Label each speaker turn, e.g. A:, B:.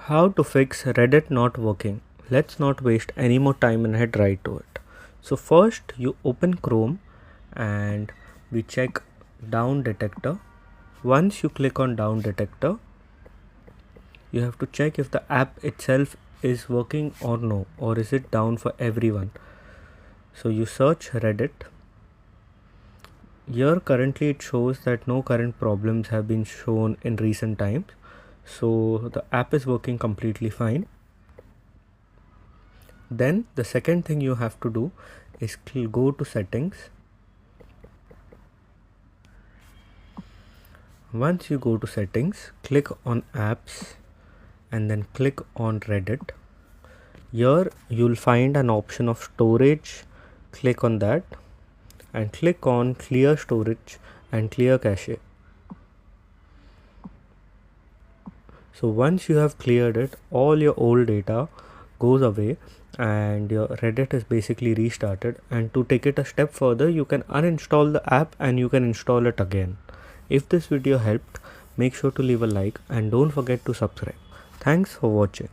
A: How to fix Reddit not working? Let's not waste any more time and head right to it. So first you open Chrome and we check down detector. Once you click on down detector, you have to check if the app itself is working or no, or is it down for everyone. So you search Reddit. Here currently it shows that no current problems have been shown in recent times. So the app is working completely fine. Then the second thing you have to do is go to settings. Once you go to settings, click on apps and then click on Reddit. Here you'll find an option of storage. Click on that and click on clear storage and clear cache. So once you have cleared it, all your old data goes away and your Reddit is basically restarted. And to take it a step further, you can uninstall the app and you can install it again. If this video helped, make sure to leave a like and don't forget to subscribe. Thanks for watching.